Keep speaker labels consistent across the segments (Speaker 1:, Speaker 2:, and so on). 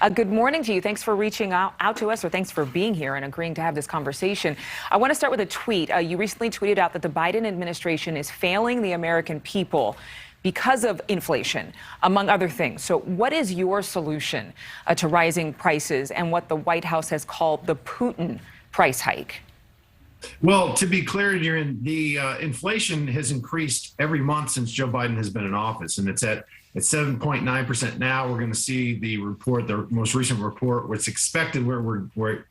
Speaker 1: Good morning to you. Thanks for reaching out to us, or thanks for being here and agreeing to have this conversation. I want to start with a tweet. You recently tweeted out that the Biden administration is failing the American people because of inflation, among other things. So what is your solution to rising prices and what the White House has called the Putin price hike?
Speaker 2: Well, to be clear, the inflation has increased every month since Joe Biden has been in office, and it's at 7.9% now. We're going to see the report, the most recent report, what's expected, where we're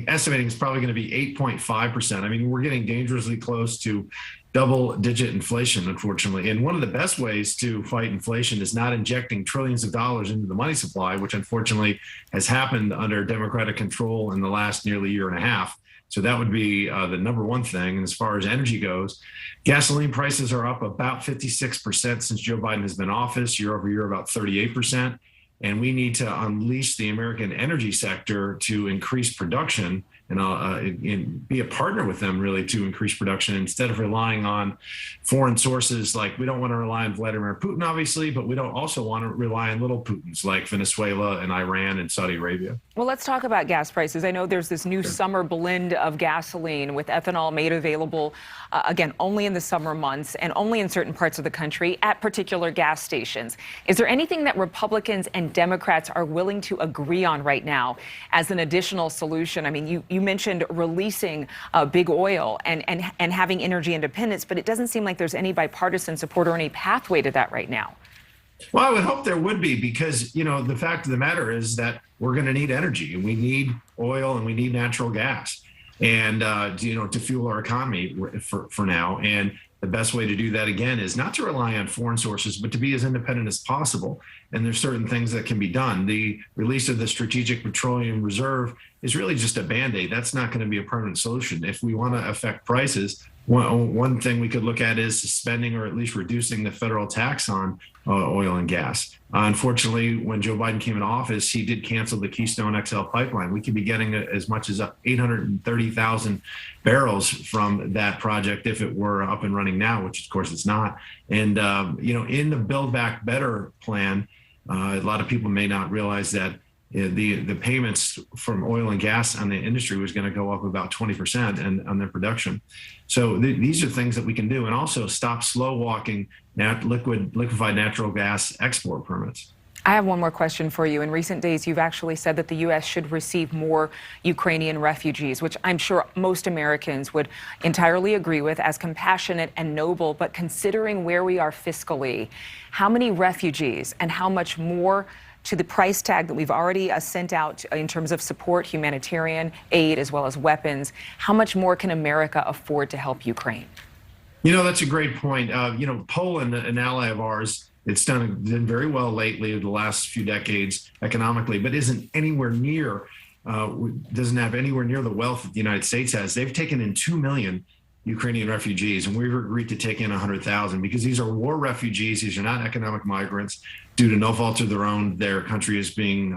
Speaker 2: estimating is probably going to be 8.5%. I mean, we're getting dangerously close to double-digit inflation, unfortunately. And one of the best ways to fight inflation is not injecting trillions of dollars into the money supply, which unfortunately has happened under Democratic control in the last nearly year and a half. So that would be the number one thing. And as far as energy goes, gasoline prices are up about 56% since Joe Biden has been in office, year over year about 38%. And we need to unleash the American energy sector to increase production and be a partner with them, really, to increase production instead of relying on foreign sources. Like, we don't want to rely on Vladimir Putin, obviously, but we don't also want to rely on little Putins like Venezuela and Iran and Saudi Arabia.
Speaker 1: Well, let's talk about gas prices. I know there's this new summer blend of gasoline with ethanol made available, again, only in the summer months and only in certain parts of the country at particular gas stations. Is there anything that Republicans and Democrats are willing to agree on right now as an additional solution? I mean, you mentioned releasing big oil and having energy independence, but it doesn't seem like there's any bipartisan support or any pathway to that right now.
Speaker 2: Well, I would hope there would be, because, the fact of the matter is that we're going to need energy, and we need oil, and we need natural gas, and, to fuel our economy for now. And the best way to do that, again, is not to rely on foreign sources, but to be as independent as possible. And there's certain things that can be done. The release of the Strategic Petroleum Reserve is really just a Band-Aid. That's not going to be a permanent solution. If we want to affect prices, one thing we could look at is suspending or at least reducing the federal tax on oil and gas. Unfortunately, when Joe Biden came into office, he did cancel the Keystone XL pipeline. We could be getting as much as 830,000 barrels from that project if it were up and running now, which of course it's not. And, in the Build Back Better plan, a lot of people may not realize that the payments from oil and gas on the industry was going to go up about 20% and on their production. So these are things that we can do, and also stop slow walking liquefied natural gas export permits.
Speaker 1: I have one more question for you. In recent days, you've actually said that the U.S. should receive more Ukrainian refugees, which I'm sure most Americans would entirely agree with as compassionate and noble. But considering where we are fiscally, how many refugees and how much more to the price tag that we've already sent out in terms of support, humanitarian aid, as well as weapons, how much more can America afford to help Ukraine?
Speaker 2: That's a great point. Poland, an ally of ours, it's done very well lately the last few decades economically, but doesn't have anywhere near the wealth that the United States has. They've taken in 2 million Ukrainian refugees, and we've agreed to take in 100,000 because these are war refugees. These are not economic migrants. Due to no fault of their own, their country is being,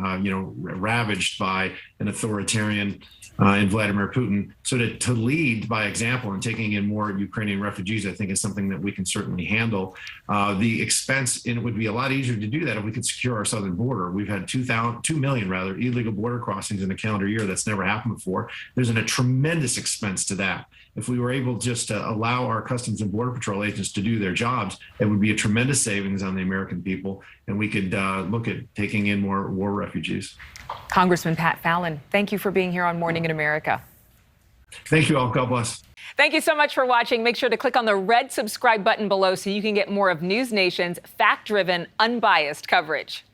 Speaker 2: ravaged by an authoritarian in Vladimir Putin. So to lead by example and taking in more Ukrainian refugees, I think, is something that we can certainly handle. The expense, and it would be a lot easier to do that if we could secure our southern border. We've had 2 million illegal border crossings in a calendar year. That's never happened before. There's a tremendous expense to that. If we were able just to allow our Customs and Border Patrol agents to do their jobs, it would be a tremendous savings on the American people, and we could look at taking in more war refugees.
Speaker 1: Congressman Pat Fallon, thank you for being here on Morning in America.
Speaker 2: Thank you all. God bless.
Speaker 1: Thank you so much for watching. Make sure to click on the red subscribe button below so you can get more of NewsNation's fact-driven, unbiased coverage.